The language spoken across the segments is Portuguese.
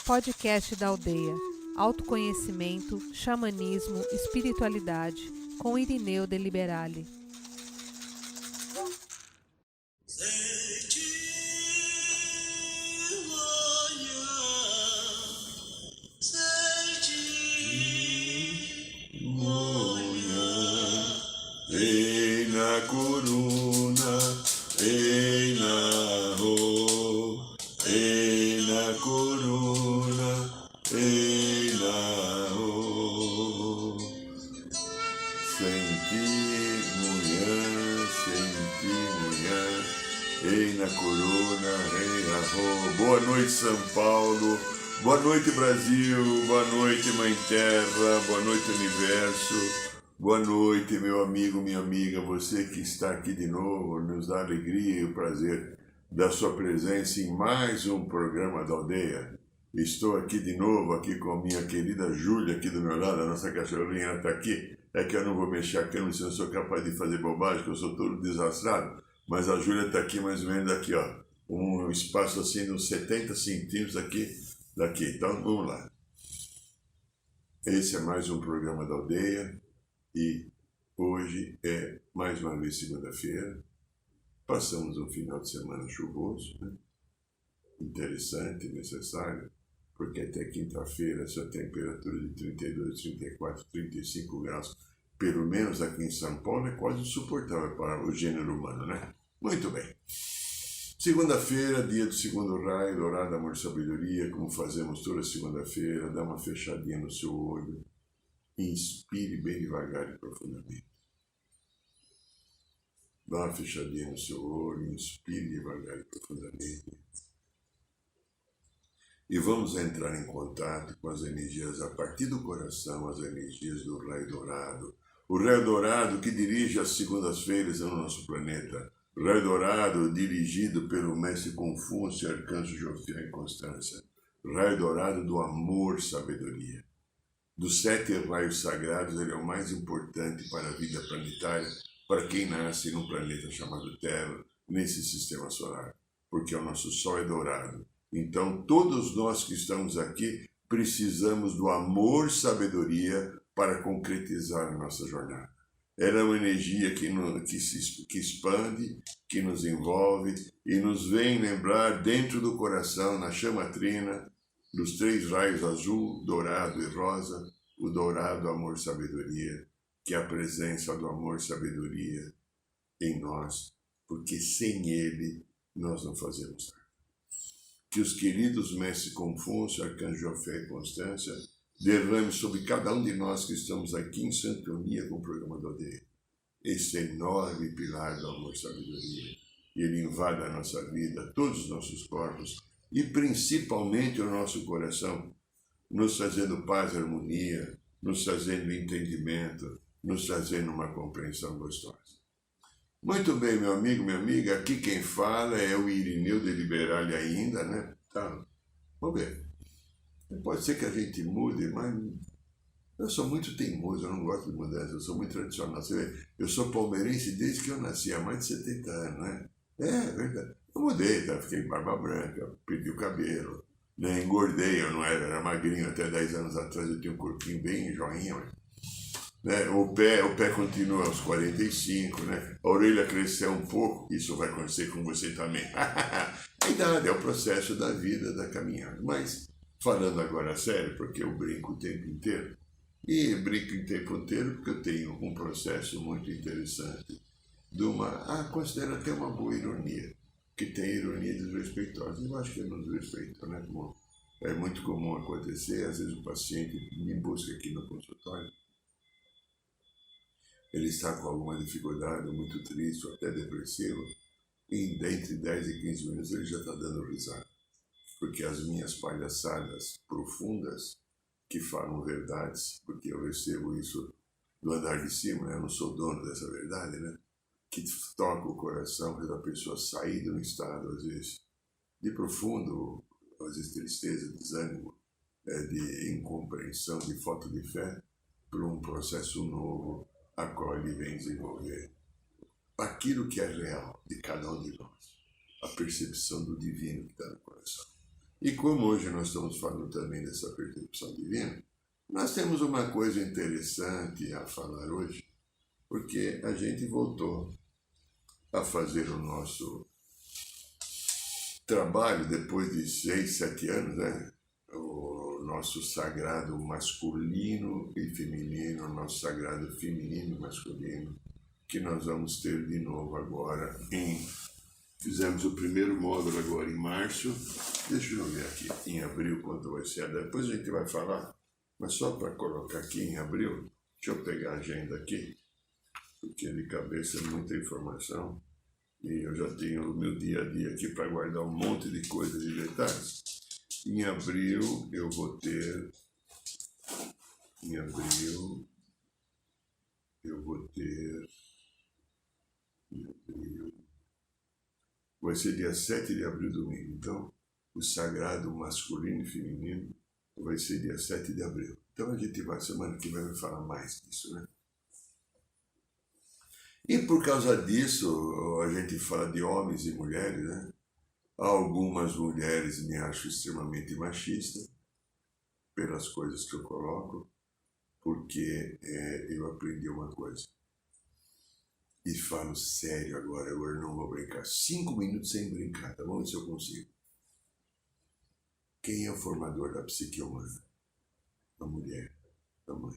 Podcast da Aldeia. Autoconhecimento, xamanismo, espiritualidade, com Irineu de Liberale. Ei na coruna, ei na ro, ei na coruna, ei na ro. Senti mulher, ei na coruna, ei na ro. Boa noite, São Paulo, boa noite, Brasil, boa noite, Mãe Terra, boa noite, Universo. Boa noite, meu amigo, minha amiga, você que está aqui de novo, nos dá alegria e o prazer da sua presença em mais um programa da Aldeia. Estou aqui de novo, aqui com a minha querida Júlia, aqui do meu lado, a nossa cachorrinha, ela está aqui. É que eu não vou mexer a câmera se eu sou capaz de fazer bobagem, que eu sou todo desastrado, mas a Júlia está aqui mais ou menos aqui, ó, um espaço assim de uns 70 centímetros daqui. Então, vamos lá. Esse é mais um programa da Aldeia. E hoje é mais uma vez segunda-feira, passamos um final de semana chuvoso, né? Interessante, necessário, porque até quinta-feira essa temperatura de 32, 34, 35 graus, pelo menos aqui em São Paulo, é quase insuportável para o gênero humano, né? Muito bem. Segunda-feira, dia do segundo raio, dourado, amor e sabedoria, como fazemos toda segunda-feira, dá uma fechadinha no seu olho. Inspire bem devagar e profundamente. Dá uma fechadinha no seu olho, inspire devagar e profundamente. E vamos entrar em contato com as energias a partir do coração, as energias do raio dourado. O raio dourado que dirige as segundas-feiras no nosso planeta. O raio dourado dirigido pelo mestre Confúcio, arcanjo Jofiel e Constância. O raio dourado do amor, sabedoria. Dos 7 raios sagrados, ele é o mais importante para a vida planetária, para quem nasce num planeta chamado Terra, nesse sistema solar, porque o nosso Sol é dourado. Então, todos nós que estamos aqui precisamos do amor, sabedoria, para concretizar a nossa jornada. Ela é uma energia que expande, que nos envolve e nos vem lembrar dentro do coração, na chama trina, dos 3 raios azul, dourado e rosa, o dourado, amor, sabedoria, que é a presença do amor, sabedoria em nós, porque sem ele nós não fazemos nada. Que os queridos mestres Confúcio, arcanjo Jofiel e Constância derrame sobre cada um de nós que estamos aqui em sintonia com o programa da Aldeia esse enorme pilar do amor, sabedoria, e ele invada a nossa vida, todos os nossos corpos, e principalmente o nosso coração, nos trazendo paz e harmonia, nos trazendo entendimento, nos trazendo uma compreensão gostosa. Muito bem, meu amigo, minha amiga, aqui quem fala é o Irineu de Liberale ainda, né? Tá. Vamos ver. Pode ser que a gente mude, mas eu sou muito teimoso, eu não gosto de mudança, eu sou muito tradicional. Você vê, eu sou palmeirense desde que eu nasci, há mais de 70 anos, né? É verdade. Eu mudei, tá? Fiquei com barba branca, perdi o cabelo, né? Engordei, eu não era magrinho até 10 anos atrás, eu tinha um corpinho bem joinha, mas, né? O pé continua aos 45, né? A orelha cresceu um pouco, isso vai acontecer com você também. A idade é o processo da vida, da caminhada. Mas, falando agora a sério, porque eu brinco o tempo inteiro, e brinco o tempo inteiro porque eu tenho um processo muito interessante de considero até uma boa ironia, que tem ironia desrespeitosa. Eu acho que eu não desrespeito, né? Como é muito comum acontecer, às vezes o paciente me busca aqui no consultório, ele está com alguma dificuldade, muito triste, ou até depressivo, e entre 10 e 15 minutos ele já está dando risada, porque as minhas palhaçadas profundas, que falam verdades, porque eu recebo isso do andar de cima, né? Eu não sou dono dessa verdade, né? Que toca o coração da pessoa sair de um estado, às vezes, de profundo, às vezes tristeza, desânimo, de incompreensão, de falta de fé, para um processo novo, a qual ele vem desenvolver aquilo que é real de cada um de nós, a percepção do divino que está no coração. E como hoje nós estamos falando também dessa percepção divina, nós temos uma coisa interessante a falar hoje, porque a gente voltou a fazer o nosso trabalho depois de 6, 7 anos, né? O nosso sagrado masculino e feminino, o nosso sagrado feminino e masculino, que nós vamos ter de novo agora Fizemos o primeiro módulo agora em março. Deixa eu ver aqui, em abril, quanto vai ser. Depois a gente vai falar, mas só para colocar aqui em abril, deixa eu pegar a agenda aqui, porque de cabeça é muita informação. E eu já tenho o meu dia a dia aqui para guardar um monte de coisas e detalhes. Em abril eu vou ter. Em abril eu vou ter. Em abril. Vai ser dia 7 de abril, domingo. Então, o sagrado masculino e feminino vai ser dia 7 de abril. Então a gente vai, semana que vem, vai falar mais disso, né? E por causa disso, a gente fala de homens e mulheres, né? Algumas mulheres me acham extremamente machista, pelas coisas que eu coloco, porque eu aprendi uma coisa. E falo sério agora não vou brincar. 5 minutos sem brincar, tá bom? Se eu consigo. Quem é o formador da psique humana? A mulher, a mãe.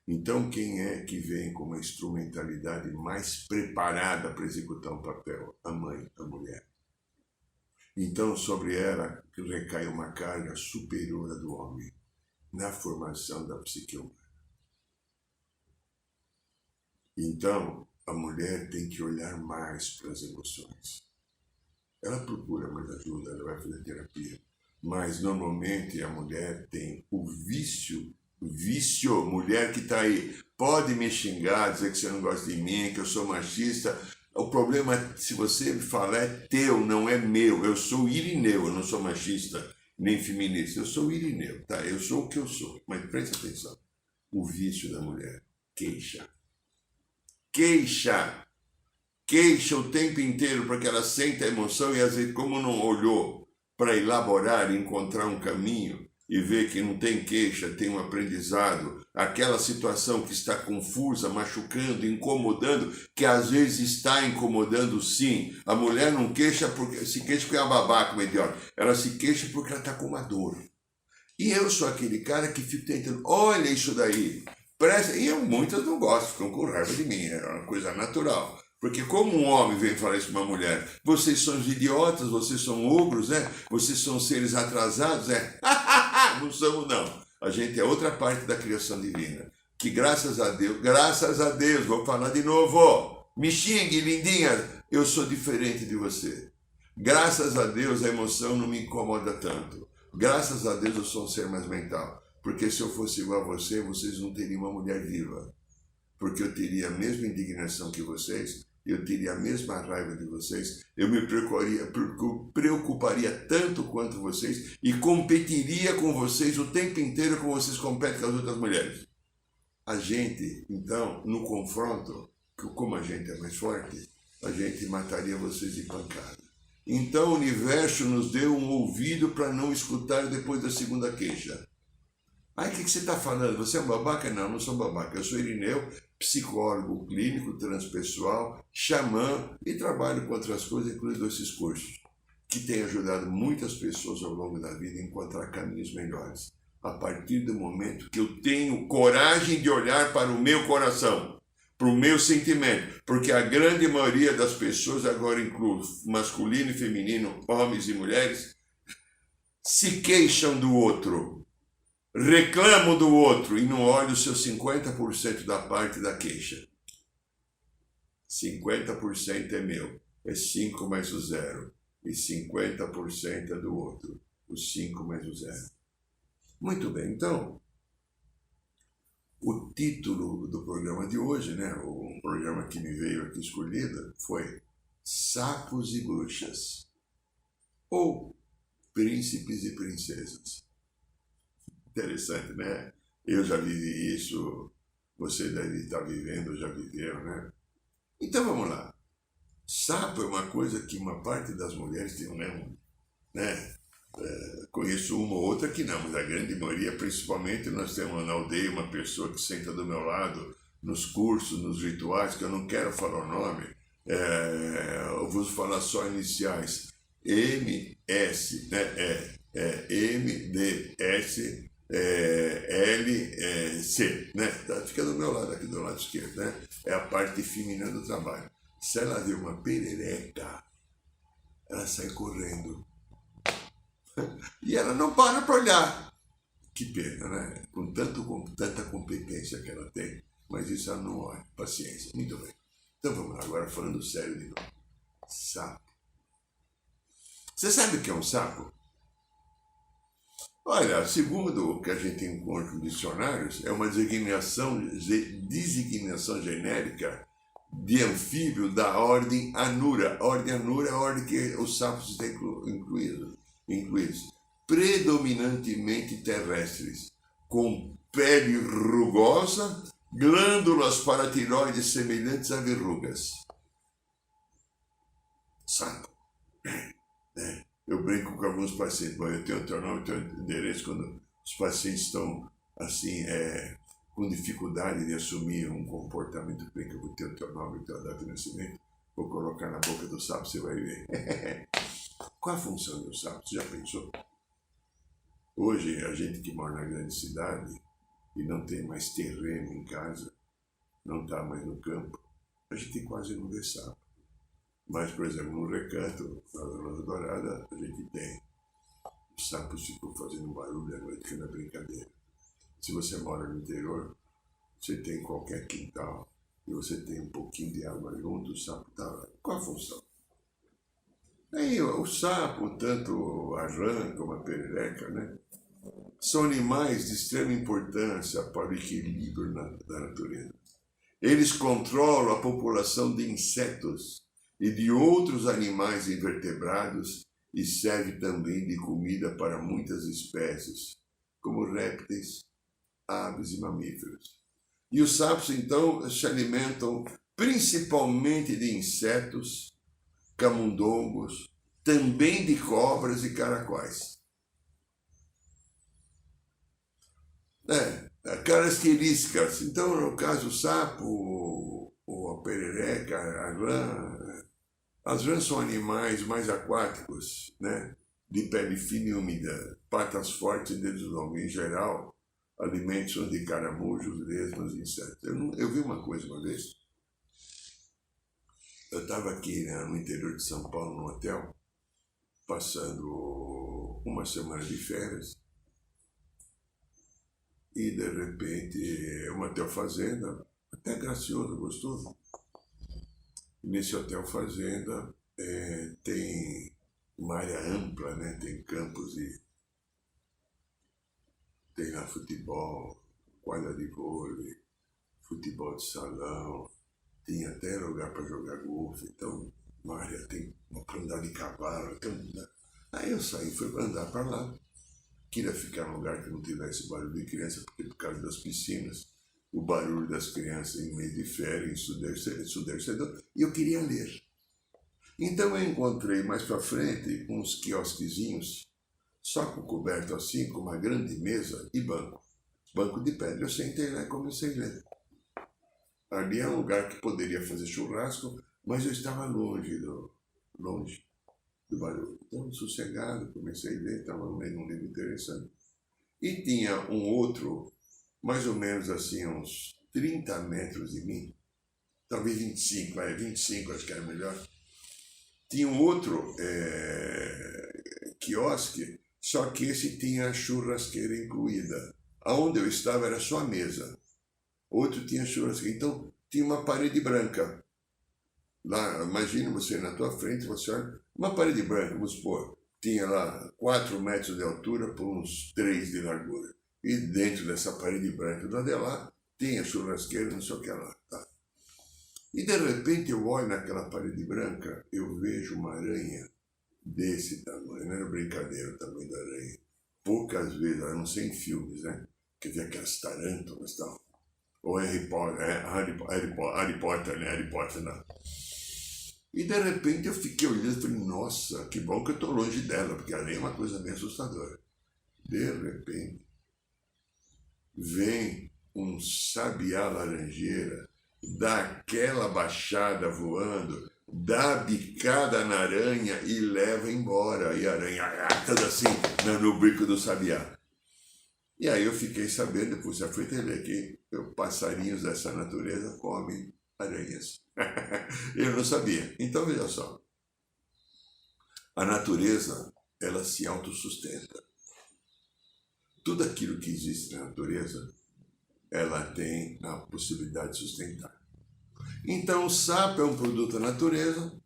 Então, quem é que vem com uma instrumentalidade mais preparada para executar um papel? A mãe, a mulher. Então, sobre ela recai uma carga superior à do homem na formação da psique humana. Então, a mulher tem que olhar mais para as emoções. Ela procura mais ajuda, ela vai fazer terapia. Mas, normalmente, a mulher tem o vício, mulher que está aí, pode me xingar, dizer que você não gosta de mim, que eu sou machista. O problema, se você me falar, é teu, não é meu. Eu sou Irineu, eu não sou machista, nem feminista. Eu sou Irineu, tá? Eu sou o que eu sou. Mas preste atenção. O vício da mulher, queixa. Queixa o tempo inteiro porque ela sente a emoção e às vezes, como não olhou para elaborar e encontrar um caminho e ver que não tem queixa, tem um aprendizado, aquela situação que está confusa, machucando, incomodando, que às vezes está incomodando sim. A mulher não se queixa porque é uma babaca, uma idiota. Ela se queixa porque ela está com uma dor. E eu sou aquele cara que fico tentando, olha isso daí. E muitas não gostam, ficam com raiva de mim, é uma coisa natural. Porque como um homem vem falar isso para uma mulher, vocês são idiotas, vocês são ogros, né? Vocês são seres atrasados, não somos não. A gente é outra parte da criação divina. Que graças a Deus, vou falar de novo, me xingue, lindinha, eu sou diferente de você. Graças a Deus a emoção não me incomoda tanto. Graças a Deus eu sou um ser mais mental. Porque se eu fosse igual a você, vocês não teriam uma mulher viva. Porque eu teria a mesma indignação que vocês, eu teria a mesma raiva de vocês, eu me preocuparia tanto quanto vocês e competiria com vocês o tempo inteiro como vocês competem com as outras mulheres. A gente, então, no confronto, como a gente é mais forte, a gente mataria vocês de pancada. Então o universo nos deu um ouvido para não escutar depois da segunda queixa. Aí o que você está falando? Você é um babaca? Não, não sou babaca. Eu sou Irineu, psicólogo clínico, transpessoal, xamã e trabalho com outras coisas, incluindo esses cursos, que têm ajudado muitas pessoas ao longo da vida a encontrar caminhos melhores. A partir do momento que eu tenho coragem de olhar para o meu coração, para o meu sentimento, porque a grande maioria das pessoas, agora inclui masculino e feminino, homens e mulheres, se queixam do outro. Reclamo do outro e não olho o seu 50% da parte da queixa. 50% é meu, é 5 mais o 0. E 50% é do outro, o 5 mais o 0. Muito bem, então, o título do programa de hoje, né, o programa que me veio aqui escolhido, foi Sapos e Bruxas, ou Príncipes e Princesas. Interessante, né? Eu já vivi isso, você deve estar vivendo, já viveu, né? Então vamos lá. Sapo é uma coisa que uma parte das mulheres tem um, né? Conheço uma ou outra que não, mas a grande maioria, principalmente, nós temos na aldeia uma pessoa que senta do meu lado nos cursos, nos rituais, que eu não quero falar o nome, eu vou falar só iniciais, MS, né? MDS LC, né? Fica do meu lado, aqui do lado esquerdo, né? É a parte feminina do trabalho. Se ela vê uma perereca, ela sai correndo. E ela não para olhar. Que pena, né? Com tanta competência que ela tem, mas isso ela não olha. Paciência. Muito bem. Então vamos lá, agora falando sério de novo. Sapo. Você sabe o que é um sapo? Olha, segundo o que a gente encontra nos dicionários, é uma designação genérica de anfíbio da ordem Anura. A ordem Anura é a ordem que os sapos estão incluídos. Predominantemente terrestres, com pele rugosa, glândulas paratiroides semelhantes a verrugas. Sapo. Eu brinco com alguns pacientes, bom, eu tenho o teu nome, o teu endereço, quando os pacientes estão assim, com dificuldade de assumir um comportamento, brinco, eu vou ter o teu nome, a tua data de nascimento, vou colocar na boca do sapo, você vai ver. Qual a função do sapo? Você já pensou? Hoje, a gente que mora na grande cidade e não tem mais terreno em casa, não está mais no campo, a gente quase não vê sapo. Mas, por exemplo, no Recanto, na Rosa Dourada, a gente tem. Os sapos ficam fazendo barulho à noite, que não é brincadeira. Se você mora no interior, você tem qualquer quintal e você tem um pouquinho de água junto, o sapo está lá. Qual a função? Aí, o sapo, tanto a rã como a perereca, né? São animais de extrema importância para o equilíbrio da natureza. Eles controlam a população de insetos e de outros animais invertebrados e serve também de comida para muitas espécies, como répteis, aves e mamíferos. E os sapos, então, se alimentam principalmente de insetos, camundongos, também de cobras e caracóis. Características. Então, no caso, o sapo, ou a perereca, a rã, as rãs são animais mais aquáticos, né? De pele fina e úmida, patas fortes e dedos longos. Em geral, alimentam de caramujos, lesmas e insetos. Eu vi uma coisa uma vez. Eu estava aqui, né, no interior de São Paulo, num hotel, passando uma semana de férias. E, de repente, um hotel fazenda, até gracioso, gostoso. Nesse hotel fazenda tem uma área ampla, né? Tem campos e tem lá futebol, quadra de vôlei, futebol de salão, tem até lugar para jogar golfe, então uma área tem para andar de cavalo. Então, né? Aí eu saí, fui andar para lá. Queria ficar num lugar que não tivesse barulho de criança, porque por causa das piscinas, o barulho das crianças em mês de férias, ensurdecedor, e eu queria ler. Então eu encontrei mais para frente uns quiosquezinhos, só com coberto assim, com uma grande mesa e banco. Banco de pedra. Eu sentei lá e comecei a ler. Ali é um lugar que poderia fazer churrasco, mas eu estava longe do barulho. Então, sossegado, comecei a ler, estava lendo um livro interessante. E tinha um outro, mais ou menos assim, uns 30 metros de mim, talvez 25, 25 acho que era melhor. Tinha um outro quiosque, só que esse tinha a churrasqueira incluída. Aonde eu estava era só a mesa. Outro tinha churrasqueira. Então, tinha uma parede branca. Lá, imagina você na tua frente, você olha, uma parede branca, vamos supor, tinha lá 4 metros de altura por uns 3 de largura. E dentro dessa parede branca do lado de lá, tinha churrasqueira, não sei o que lá. Tá. E de repente eu olho naquela parede branca, eu vejo uma aranha desse tamanho, não era brincadeira o tamanho da aranha. Poucas vezes, a não ser em filmes, né? Quer dizer, aquelas tarântulas e tal. Ou Harry Potter, né? Harry Potter, não. E de repente eu fiquei olhando e falei, nossa, que bom que eu estou longe dela, porque a aranha é uma coisa bem assustadora. De repente, vem um sabiá laranjeira, dá aquela baixada voando, dá a bicada na aranha e leva embora. E a aranha toda assim no bico do sabiá. E aí eu fiquei sabendo, depois já fui entender que passarinhos dessa natureza comem aranhas. Eu não sabia. Então veja só, a natureza, ela se autossustenta. Tudo aquilo que existe na natureza, ela tem a possibilidade de sustentar. Então o sapo é um produto da natureza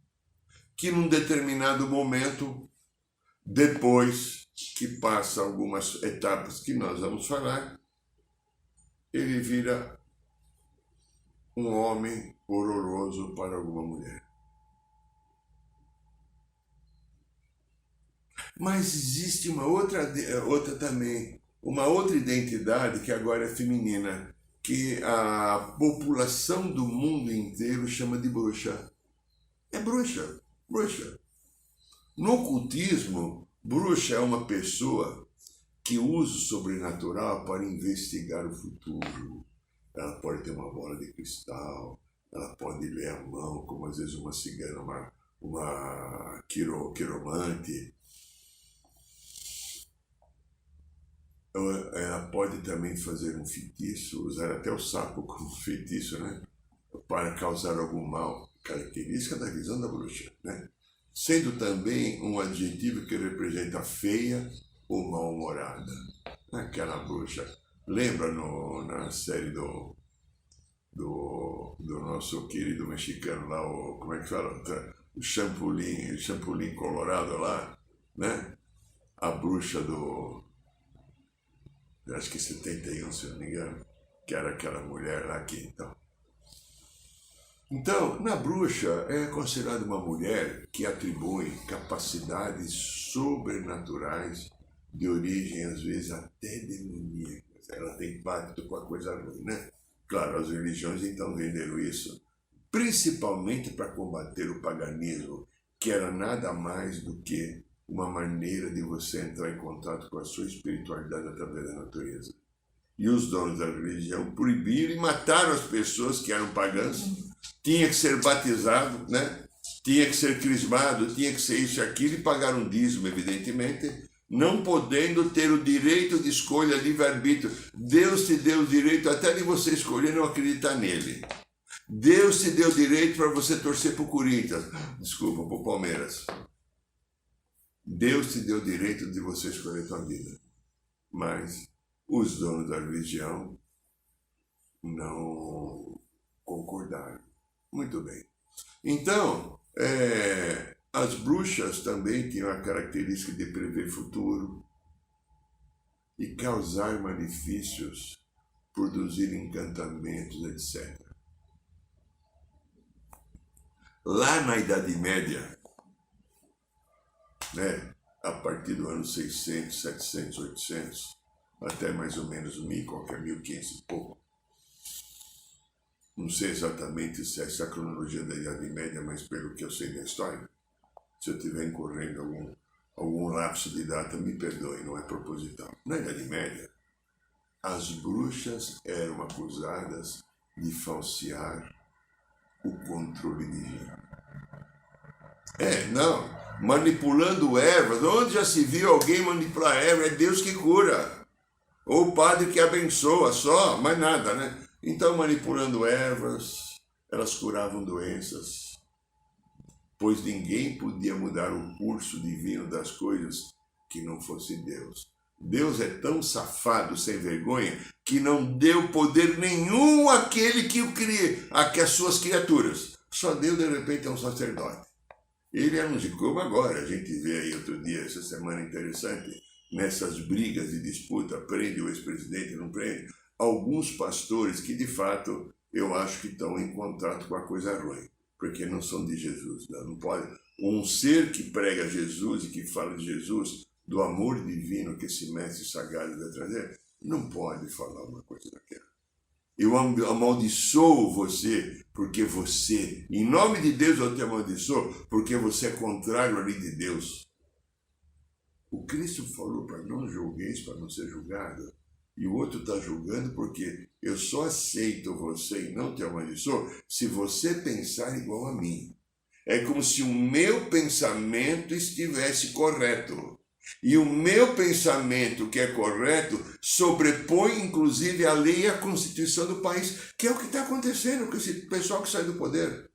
que num determinado momento, depois que passa algumas etapas que nós vamos falar, ele vira um homem horroroso para alguma mulher. Mas existe uma outra também, uma outra identidade que agora é feminina, que a população do mundo inteiro chama de bruxa. É bruxa, bruxa. No ocultismo, bruxa é uma pessoa que usa o sobrenatural para investigar o futuro. Ela pode ter uma bola de cristal, ela pode ler a mão, como às vezes uma cigana, uma quiromante. Ela pode também fazer um feitiço, usar até o sapo como feitiço, né? Para causar algum mal, característica da visão da bruxa, né? Sendo também um adjetivo que representa feia ou mal-humorada. Aquela bruxa. Lembra na série do nosso querido mexicano lá, como é que fala? O Champolim Colorado lá, né? A bruxa acho que 71, se eu não me engano, que era aquela mulher lá que Então, na bruxa é considerada uma mulher que atribui capacidades sobrenaturais de origem, às vezes, até demoníaca. Ela tem pacto com a coisa ruim, né? Claro, as religiões então venderam isso, principalmente para combater o paganismo, que era nada mais do que uma maneira de você entrar em contato com a sua espiritualidade através da natureza. E os donos da religião proibiram e mataram as pessoas que eram pagãs. Tinha que ser batizado, né? Tinha que ser crismado, tinha que ser isso e aquilo, e pagar um dízimo, evidentemente, não podendo ter o direito de escolha, livre-arbítrio. Deus te deu o direito até de você escolher não acreditar nele. Deus te deu o direito para você torcer para o Corinthians. Desculpa, para o Palmeiras. Deus te deu o direito de você escolher a tua vida. Mas os donos da religião não concordaram. Muito bem. Então, as bruxas também tinham a característica de prever futuro e causar malefícios, produzir encantamentos, etc. Lá na Idade Média, né, a partir do ano 600, 700, 800, até mais ou menos 1500 e pouco. Não sei exatamente se essa é a cronologia da Idade Média, mas pelo que eu sei da história, se eu estiver incorrendo algum lapso de data, me perdoe, não é proposital. Na Idade Média, as bruxas eram acusadas de falsear o controle divino. Manipulando ervas. Onde já se viu alguém manipular erva? É Deus que cura. Ou o padre que abençoa só, mais nada, né? Então, manipulando ervas, elas curavam doenças, pois ninguém podia mudar o curso divino das coisas que não fosse Deus. Deus é tão safado, sem vergonha, que não deu poder nenhum àquele que o cria, às suas criaturas. Só deu, de repente, a um sacerdote. Ele anunciou, como agora, a gente vê aí outro dia, essa semana interessante, nessas brigas de disputa, prende o ex-presidente, não prende, alguns pastores que, de fato, eu acho que estão em contato com a coisa ruim, porque não são de Jesus. Não pode. Um ser que prega Jesus e que fala de Jesus, do amor divino que esse mestre sagrado deve trazer, não pode falar uma coisa daquela. Eu amaldiçoo você, porque você, em nome de Deus eu te amaldiçoo, porque você é contrário à lei de Deus. O Cristo falou para não julgueis, para não ser julgado. E o outro está julgando porque eu só aceito você e não te amaldiçoo se você pensar igual a mim. É como se o meu pensamento estivesse correto. E o meu pensamento que é correto sobrepõe inclusive a lei e a Constituição do país, que é o que está acontecendo com esse pessoal que sai do poder.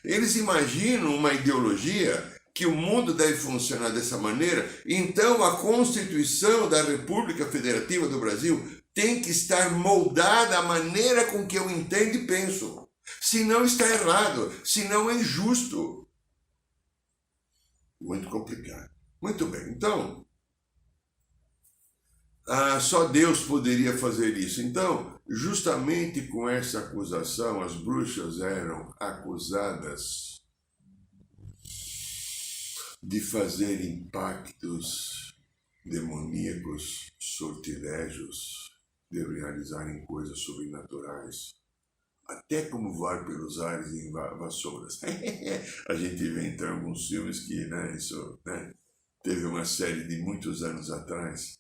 Eles imaginam uma ideologia que o mundo deve funcionar dessa maneira, então a Constituição da República Federativa do Brasil tem que estar moldada à maneira com que eu entendo e penso. Senão está errado, senão é injusto. Muito complicado. Muito bem, então, só Deus poderia fazer isso. Então, justamente com essa acusação, as bruxas eram acusadas de fazerem pactos demoníacos, sortilégios, de realizarem coisas sobrenaturais, até como voar pelos ares em vassouras. A gente vê então alguns filmes que, isso, teve uma série de muitos anos atrás,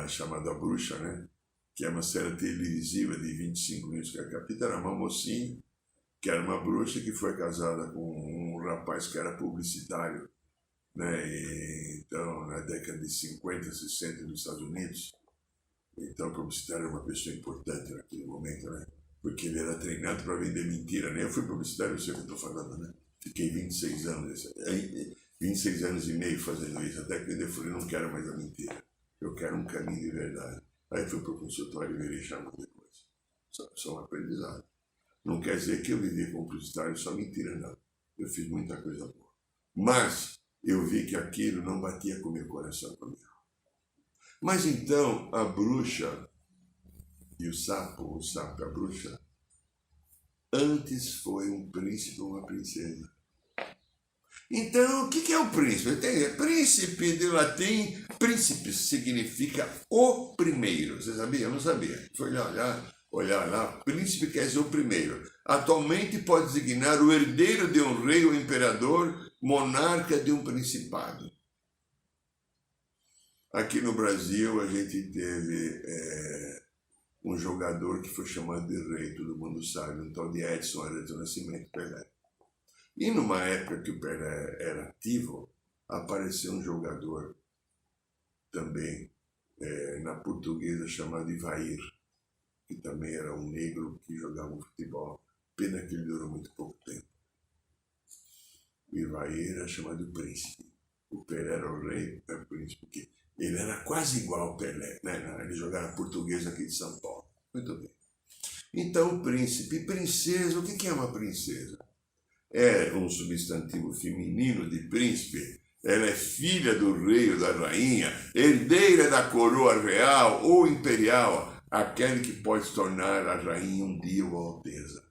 chamada A Bruxa, que é uma série televisiva de 25 minutos que a capita era uma mocinha, que era uma bruxa que foi casada com um rapaz que era publicitário, então na década de 50, 60 nos Estados Unidos. Então o publicitário era uma pessoa importante naquele momento, porque ele era treinado para vender mentira, Eu fui publicitário, eu sei o que eu estou falando, Fiquei 26 anos, 26 anos e meio fazendo isso, até que eu falei, não quero mais a mentira, eu quero um caminho de verdade. Aí fui para o consultório e virei chamado depois. Só um aprendizado. Não quer dizer que eu vivi como publicitário só mentira, não. Eu fiz muita coisa boa. Mas eu vi que aquilo não batia com o meu coração comigo. Mas então a bruxa e o sapo e a bruxa, antes foi um príncipe ou uma princesa. Então, o que é o príncipe? Príncipe de latim, príncipe significa o primeiro. Você sabia? Eu não sabia. Foi olhar lá, príncipe quer dizer o primeiro. Atualmente pode designar o herdeiro de um rei ou imperador, monarca de um principado. Aqui no Brasil a gente teve um jogador que foi chamado de rei, todo mundo sabe, um tal de Edson Arantes do Nascimento, Pelé. E numa época que o Pelé era ativo, apareceu um jogador também na portuguesa chamado Ivair, que também era um negro que jogava futebol. Pena que ele durou muito pouco tempo. O Ivair era chamado Príncipe. O Pelé era o rei, era o príncipe, porque ele era quase igual ao Pelé, Ele jogava português aqui de São Paulo. Muito bem. Então, príncipe e princesa, o que é uma princesa? É um substantivo feminino de príncipe. Ela é filha do rei ou da rainha, herdeira da coroa real ou imperial, aquele que pode se tornar a rainha um dia ou alteza.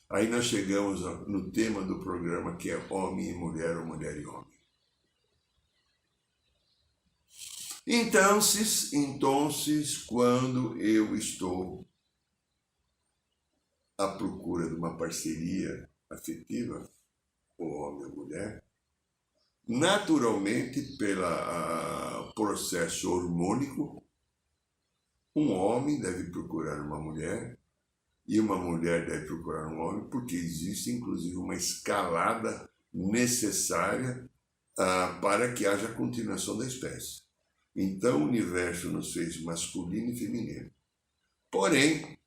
Aí nós chegamos no tema do programa, que é homem e mulher, ou mulher e homem. Então, quando eu estou à procura de uma parceria afetiva, ou homem ou mulher, naturalmente, pelo processo hormônico, um homem deve procurar uma mulher e uma mulher deve procurar um homem, porque existe, inclusive, uma escalada necessária para que haja continuação da espécie. Então, o universo nos fez masculino e feminino. Porém,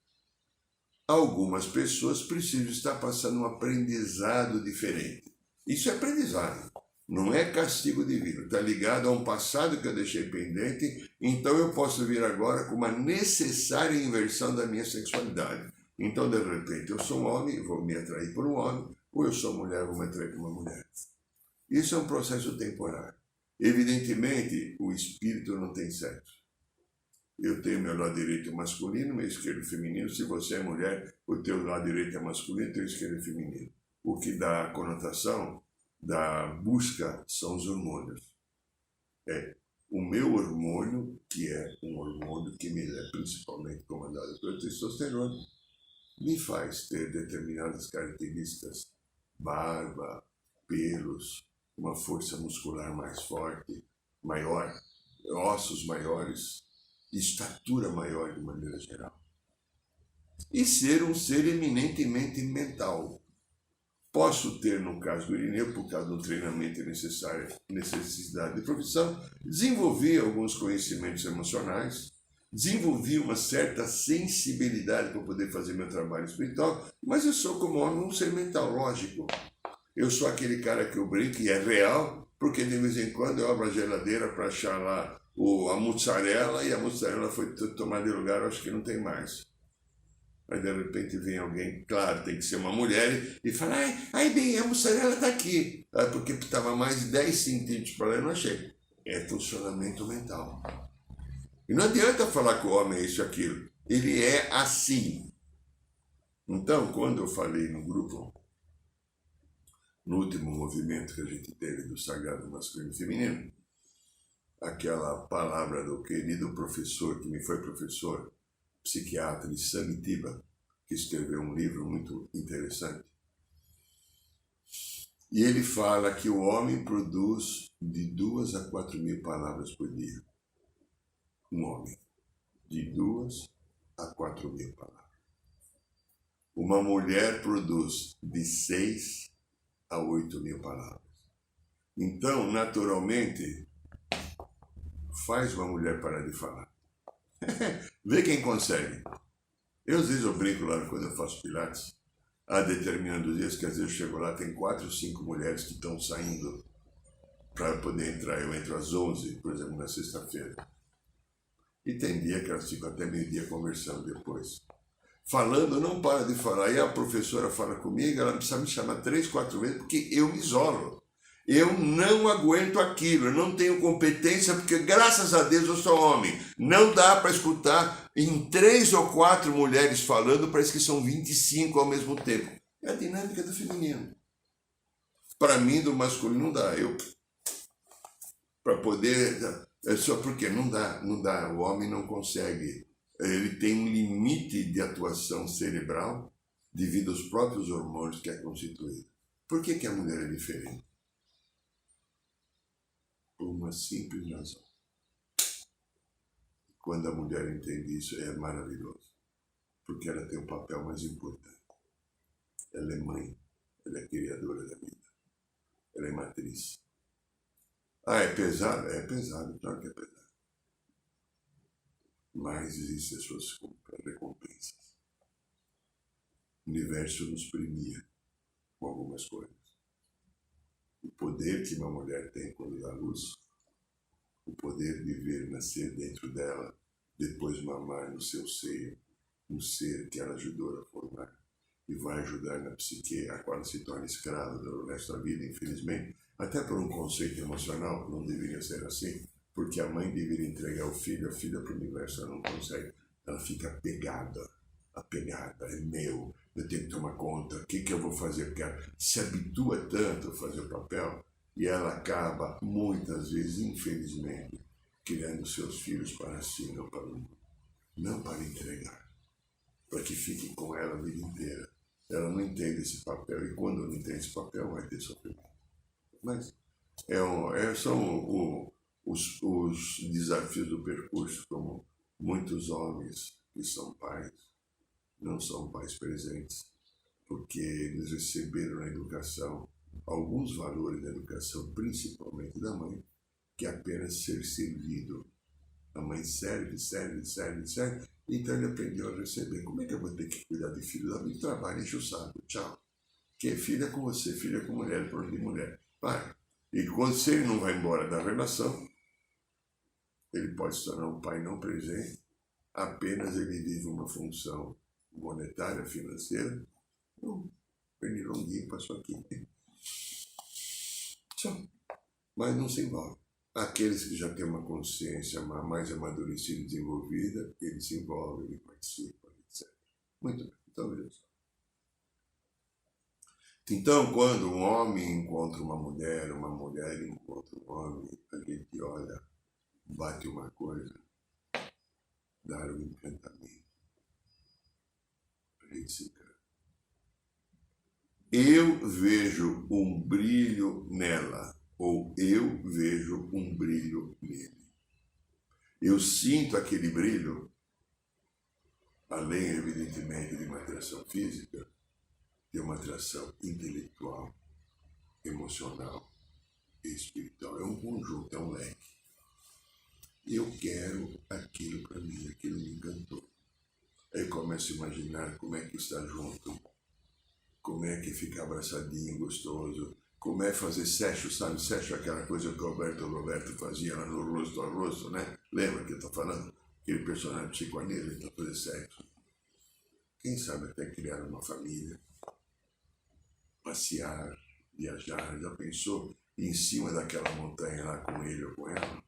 algumas pessoas precisam estar passando um aprendizado diferente. Isso é aprendizado, não é castigo divino. Está ligado a um passado que eu deixei pendente, então eu posso vir agora com uma necessária inversão da minha sexualidade. Então, de repente, eu sou um homem, vou me atrair por um homem, ou eu sou mulher, vou me atrair por uma mulher. Isso é um processo temporário. Evidentemente, o espírito não tem sexo. Eu tenho meu lado direito masculino, meu esquerdo feminino. Se você é mulher, o teu lado direito é masculino, o teu esquerdo é feminino. O que dá a conotação da busca são os hormônios. o meu hormônio, que é um hormônio que me é principalmente comandado pela testosterona, me faz ter determinadas características, barba, pelos, uma força muscular mais forte, maior, ossos maiores, estatura maior de maneira geral. E ser um ser eminentemente mental. Posso ter, no caso do Irineu, por causa do treinamento necessário, necessidade de profissão, desenvolver alguns conhecimentos emocionais, desenvolvi uma certa sensibilidade para poder fazer meu trabalho espiritual, mas eu sou como homem um ser mental, lógico. Eu sou aquele cara que eu brinco e é real, porque de vez em quando eu abro a geladeira para achar lá a mussarela e a mussarela foi tomada de lugar, eu acho que não tem mais. Aí de repente vem alguém, claro, tem que ser uma mulher, e fala, ai bem, a mussarela está aqui. Porque estava mais de 10 centímetros para lá, eu não achei. É funcionamento mental. E não adianta falar que o homem é isso e aquilo. Ele é assim. Então, quando eu falei no grupo, no último movimento que a gente teve do Sagrado Masculino e Feminino, aquela palavra do querido professor, que me foi professor, psiquiatra de Samitiba, que escreveu um livro muito interessante. E ele fala que o homem produz de 2 a 4 mil palavras por dia. Um homem. De 2 a 4 mil palavras. Uma mulher produz de 6 a 8 mil palavras. Então, naturalmente, faz uma mulher parar de falar. Vê quem consegue. Às vezes eu brinco lá quando eu faço pilates, há determinados dias que às vezes eu chego lá, tem 4 ou 5 mulheres que estão saindo para poder entrar. Eu entro às 11, por exemplo, na sexta-feira. E tem dia que elas ficam até meio-dia conversando depois. Falando, não para de falar. E a professora fala comigo, ela precisa me chamar 3, 4 vezes, porque eu me isolo. Eu não aguento aquilo, eu não tenho competência, porque graças a Deus eu sou homem. Não dá para escutar em 3 ou 4 mulheres falando, parece que são 25 ao mesmo tempo. É a dinâmica do feminino. Para mim, do masculino não dá. Para poder... É só porque não dá. O homem não consegue. Ele tem um limite de atuação cerebral devido aos próprios hormônios que é constituído. Por que a mulher é diferente? Por uma simples razão. Quando a mulher entende isso, é maravilhoso. Porque ela tem um papel mais importante. Ela é mãe. Ela é criadora da vida. Ela é matriz. É pesado? É pesado, claro que é pesado. Mas existem as suas recompensas. O universo nos premia com algumas coisas. O poder que uma mulher tem quando dá luz, o poder de ver nascer dentro dela, depois mamar no seu seio, um ser que ela ajudou a formar e vai ajudar na psique, a qual ela se torna escrava do resto da vida, infelizmente, até por um conceito emocional, não deveria ser assim, porque a mãe deveria entregar o filho, a filha para o universo, ela não consegue, ela fica apegada, é meu, eu tenho que tomar conta, o que eu vou fazer? Porque ela se habitua tanto a fazer o papel e ela acaba, muitas vezes, infelizmente, criando seus filhos para si, não para o mundo, não para entregar, para que fiquem com ela a vida inteira. Ela não entende esse papel e quando não entende esse papel vai ter sofrimento. Mas são os desafios do percurso, como muitos homens que são pais, não são pais presentes, porque eles receberam na educação alguns valores da educação, principalmente da mãe, que é apenas ser servido. A mãe serve, então ele aprendeu a receber. Como é que eu vou ter que cuidar de filho? Dá muito trabalho, enche o saco, tchau. Que filho é com você, filho é com mulher, por de mulher. Vai. E quando se ele não vai embora da relação, ele pode se tornar um pai não presente, apenas ele vive uma função monetária, financeira. Pernilonguinho passou aqui. Tchau. Mas não se envolve. Aqueles que já têm uma consciência mais amadurecida e desenvolvida, eles se envolvem, eles participam, etc. Muito bem. Então, veja só. Então, quando um homem encontra uma mulher encontra um homem, a gente olha bate uma coisa, dar um encantamento. A gente se encanta. Eu vejo um brilho nela, ou eu vejo um brilho nele. Eu sinto aquele brilho, além, evidentemente, de uma atração física, de uma atração intelectual, emocional e espiritual. É um conjunto, é um leque. Eu quero aquilo para mim, aquilo me encantou. Aí começo a imaginar como é que está junto, como é que fica abraçadinho, gostoso, como é fazer sexo, sabe? Sexo é aquela coisa que o Roberto fazia lá no rosto a rosto, né? Lembra que eu estou falando? Aquele personagem psicoanalista para fazer sexo. Quem sabe até criar uma família, passear, viajar. Já pensou em cima daquela montanha lá com ele ou com ela?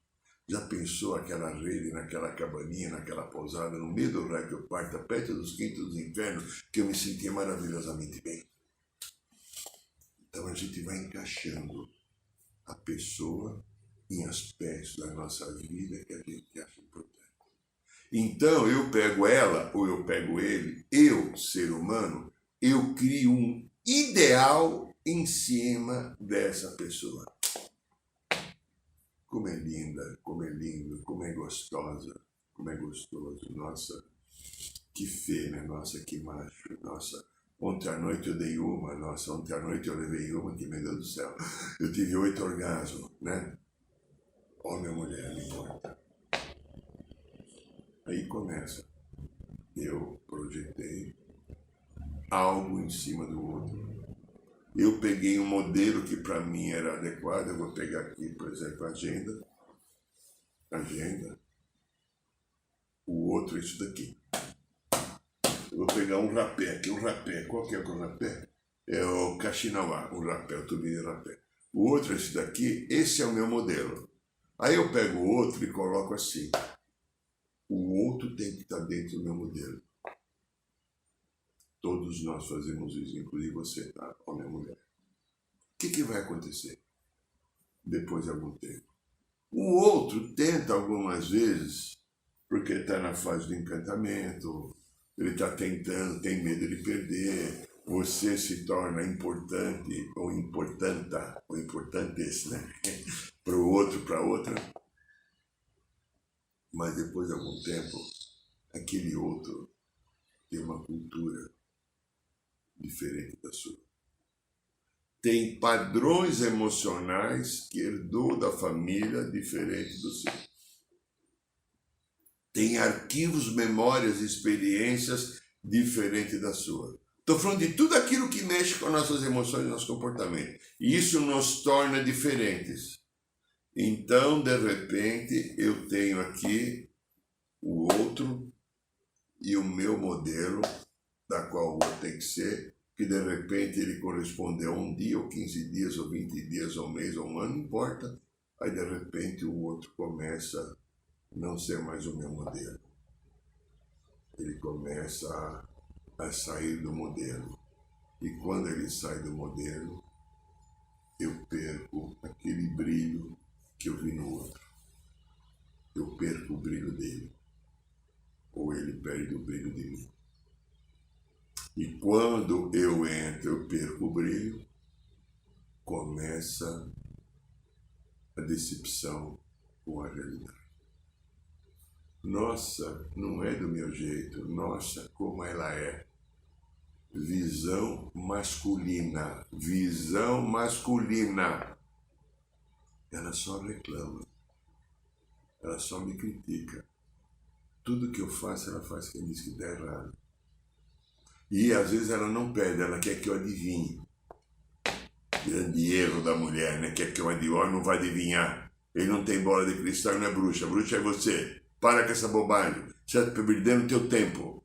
Já pensou aquela rede, naquela cabaninha, naquela pousada, no meio do raio que eu parto, perto dos quintos dos infernos, que eu me sentia maravilhosamente bem? Então a gente vai encaixando a pessoa em aspectos da nossa vida que a gente acha importante. Então eu pego ela ou eu pego ele, eu, ser humano, eu crio um ideal em cima dessa pessoa. Como é linda, como é lindo, como é gostosa, como é gostoso. Nossa, que fêmea, nossa, que macho, nossa. Ontem à noite eu dei uma, nossa, ontem à noite eu levei uma, que meu Deus do céu. Eu tive 8 orgasmos, né? Homem ou mulher, não importa. Aí começa. Eu projetei algo em cima do outro. Eu peguei um modelo que para mim era adequado. Eu vou pegar aqui, por exemplo, agenda. O outro é isso daqui. Eu vou pegar um rapé aqui, um rapé. Qual que é o rapé? É o Kaxinawa, um rapé, o tubinho de rapé. O outro é esse daqui, esse é o meu modelo. Aí eu pego o outro e coloco assim. O outro tem que estar dentro do meu modelo. Todos nós fazemos isso, inclusive você, tá? Homem e mulher. O que vai acontecer depois de algum tempo? O outro tenta algumas vezes, porque está na fase do encantamento, ele está tentando, tem medo de perder, você se torna importante ou importanta, ou importantes, né? Para o outro, para a outra. Mas depois de algum tempo, aquele outro tem uma cultura diferente da sua. Tem padrões emocionais que herdou da família diferente do seu. Tem arquivos, memórias, experiências diferentes da sua. Estou falando de tudo aquilo que mexe com nossas emoções e nosso comportamento. E isso nos torna diferentes. Então, de repente, eu tenho aqui o outro e o meu modelo, da qual o outro tem que ser, que de repente ele corresponde a um dia, ou 15 dias, ou 20 dias, ou um mês, ou um ano, não importa. Aí de repente o outro começa a não ser mais o meu modelo. Ele começa a sair do modelo. E quando ele sai do modelo, eu perco aquele brilho que eu vi no outro. Eu perco o brilho dele. Ou ele perde o brilho de mim. E quando eu entro, eu perco o brilho, começa a decepção com a realidade. Nossa, não é do meu jeito. Nossa, como ela é. Visão masculina. Visão masculina. Ela só reclama. Ela só me critica. Tudo que eu faço, ela faz quem diz que está errado. E às vezes ela não pede, ela quer que eu adivinhe. Grande erro da mulher, né? Quer que eu adivinhe, o homem não vai adivinhar. Ele não tem bola de cristal, não é bruxa. A bruxa é você. Para com essa bobagem. Você está perdendo o teu tempo.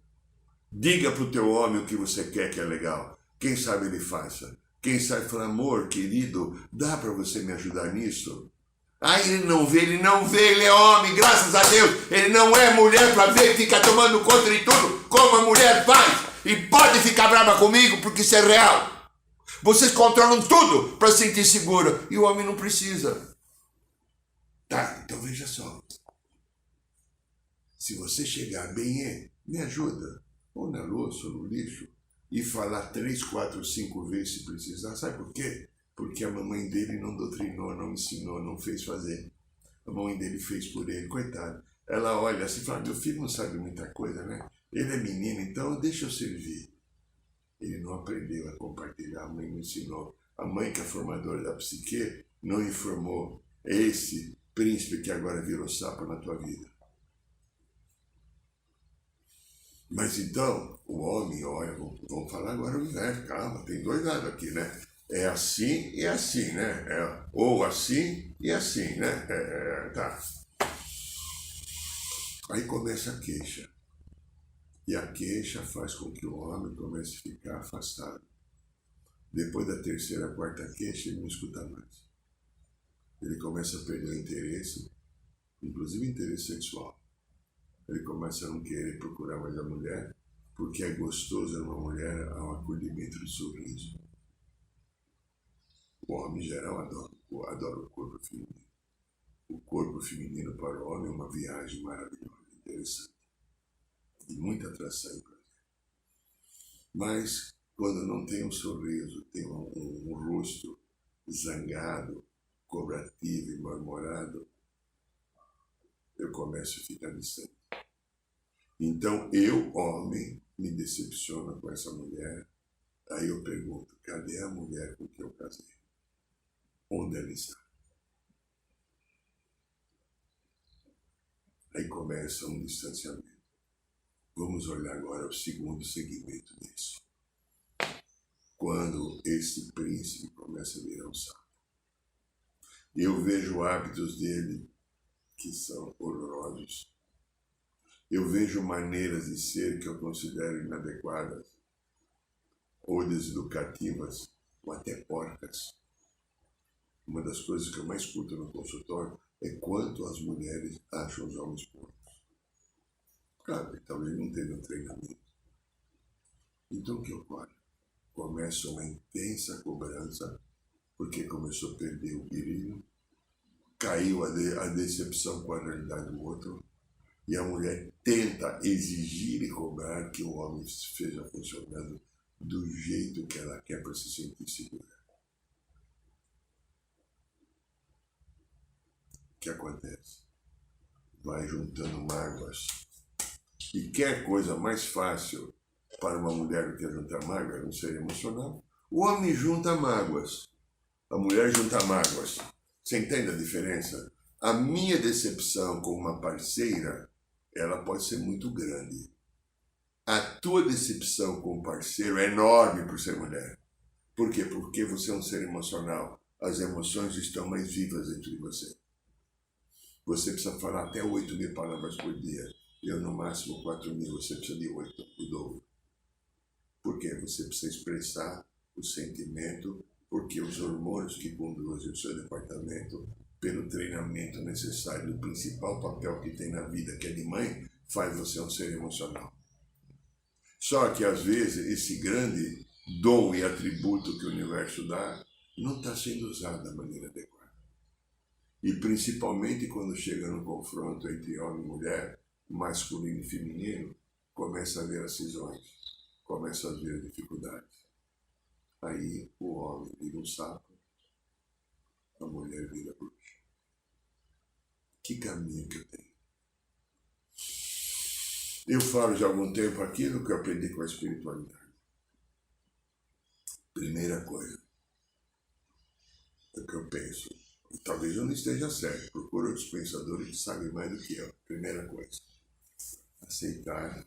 Diga para o teu homem o que você quer que é legal. Quem sabe ele faça. Quem sabe fala, amor, querido, dá para você me ajudar nisso? Ah, ele não vê, ele é homem, graças a Deus. Ele não é mulher para ver, fica tomando conta de tudo, como a mulher faz. E pode ficar brava comigo, porque isso é real. Vocês controlam tudo para se sentir seguro. E o homem não precisa. Tá, então veja só. Se você chegar bem, me ajuda, ou na louça, ou no lixo, e falar 3, 4, 5 vezes se precisar. Sabe por quê? Porque a mamãe dele não doutrinou, não ensinou, não fez fazer. A mãe dele fez por ele, coitado. Ela olha assim e fala, meu filho não sabe muita coisa, né? Ele é menino, então deixa eu servir. Ele não aprendeu a compartilhar, a mãe não ensinou. A mãe, que é formadora da psique, não informou. É esse príncipe que agora virou sapo na tua vida. Mas então, o homem, olha, vamos falar agora o inverso, calma, tem dois lados aqui, né? É assim e assim, né? Ou assim e assim, né? Tá. Aí começa a queixa. E a queixa faz com que o homem comece a ficar afastado. Depois da terceira, quarta queixa, ele não escuta mais. Ele começa a perder o interesse, inclusive interesse sexual. Ele começa a não querer procurar mais a mulher, porque é gostoso numa mulher ao acolhimento do sorriso. O homem em geral adora o corpo feminino. O corpo feminino para o homem é uma viagem maravilhosa, interessante. De muita atração e prazer. Mas quando não tem um sorriso, tem um rosto zangado, cobrativo e mal-humorado, eu começo a ficar distante. Então eu, homem, me decepciono com essa mulher. Aí eu pergunto, cadê a mulher com que eu casei? Onde ela está? Aí começa um distanciamento. Vamos olhar agora o segundo segmento disso. Quando esse príncipe começa a virar um sapo. Eu vejo hábitos dele que são horrorosos. Eu vejo maneiras de ser que eu considero inadequadas, ou deseducativas, ou até porcas. Uma das coisas que eu mais escuto no consultório é quanto as mulheres acham os homens porcos. Claro, talvez não tenha um treinamento. Então o que ocorre? Começa uma intensa cobrança, porque começou a perder o brilho, caiu a decepção com a realidade do outro, e a mulher tenta exigir e cobrar que o homem esteja funcionando do jeito que ela quer para se sentir segura. O que acontece? Vai juntando mágoas. E quer coisa mais fácil para uma mulher do que juntar mágoas, não ser emocional? O homem junta mágoas. A mulher junta mágoas. Você entende a diferença? A minha decepção com uma parceira, ela pode ser muito grande. A tua decepção com o parceiro é enorme por ser mulher. Por quê? Porque você é um ser emocional. As emoções estão mais vivas dentro de você. Você precisa falar até 8.000 palavras por dia. Eu, no máximo, 4.000. Você precisa de 8, o dobro. Por quê? Você precisa expressar o sentimento, porque os hormônios que conduzem o seu departamento, pelo treinamento necessário do principal papel que tem na vida, que é de mãe, faz você um ser emocional. Só que, às vezes, esse grande dom e atributo que o universo dá não está sendo usado da maneira adequada. E principalmente quando chega no confronto entre homem e mulher, masculino e feminino, começa a haver as cisões, começa a haver dificuldades. Aí o homem vira um sapo, a mulher vira bruxa. Que caminho que eu tenho? Eu falo já há algum tempo aquilo que eu aprendi com a espiritualidade. Primeira coisa, é o que eu penso. E talvez eu não esteja certo, procuro outros pensadores que sabem mais do que eu. Primeira coisa, aceitar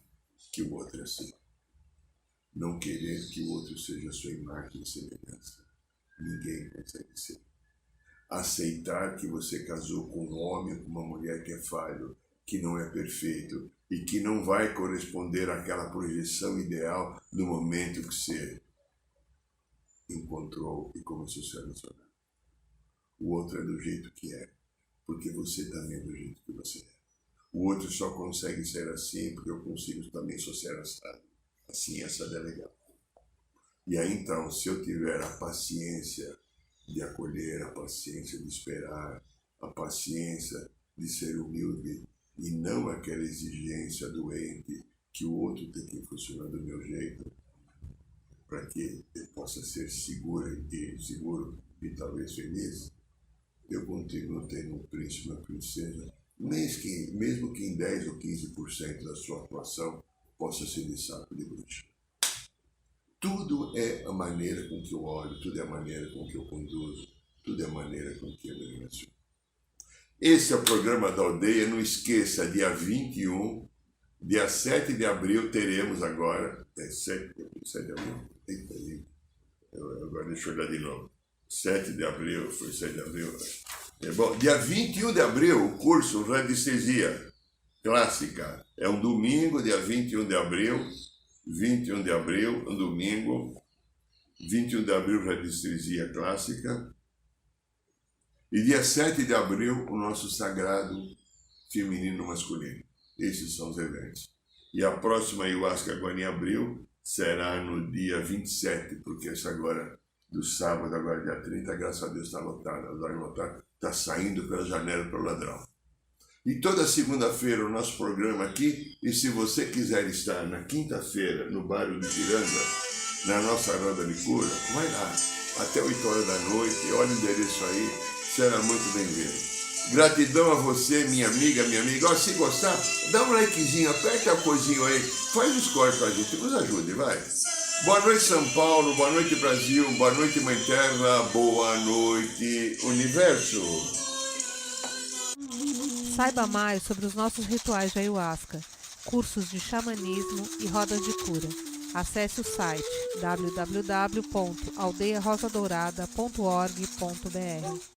que o outro é assim. Não querer que o outro seja a sua imagem e semelhança. Ninguém consegue ser. Aceitar que você casou com um homem ou com uma mulher que é falho, que não é perfeito e que não vai corresponder àquela projeção ideal no momento que você encontrou e começou a se relacionar. O outro é do jeito que é, porque você também é do jeito que você é. O outro só consegue ser assim porque eu consigo também só ser assado. Assim, essa é legal. E aí então, se eu tiver a paciência de acolher, a paciência de esperar, a paciência de ser humilde, e não aquela exigência doente que o outro tem que funcionar do meu jeito, para que eu possa ser seguro e talvez feliz, eu continuo tendo um príncipe, uma princesa, mesmo que em 10 ou 15% da sua atuação possa ser de saco de bruxa. Tudo é a maneira com que eu olho, tudo é a maneira com que eu conduzo, tudo é a maneira com que eu me relaciono. Esse é o programa da aldeia. Não esqueça, dia 21, dia 7 de abril, teremos agora... 7 de abril? Eita, agora deixa eu olhar de novo. 7 de abril, foi 7 de abril. Bom, dia 21 de abril, o curso Radiestesia Clássica. É um domingo, dia 21 de abril. 21 de abril, um domingo. 21 de abril, Radiestesia Clássica. E dia 7 de abril, o nosso Sagrado Feminino Masculino. Esses são os eventos. E a próxima Ayahuasca agora em abril será no dia 27, porque essa agora, do sábado, agora dia 30, graças a Deus está lotada, está saindo pela janela para o ladrão. E toda segunda-feira o nosso programa aqui, e se você quiser estar na quinta-feira no bairro de Piranga, na nossa roda de cura, vai lá, até 8 horas da noite, olha o endereço aí, será muito bem-vindo. Gratidão a você, minha amiga, Ó, se gostar, dá um likezinho, aperta o coisinho aí, faz o score pra gente, nos ajude, vai. Boa noite, São Paulo, boa noite, Brasil, boa noite, Mãe Terra, boa noite, Universo. Saiba mais sobre os nossos rituais de Ayahuasca, cursos de xamanismo e rodas de cura. Acesse o site www.aldeiarosadourada.org.br.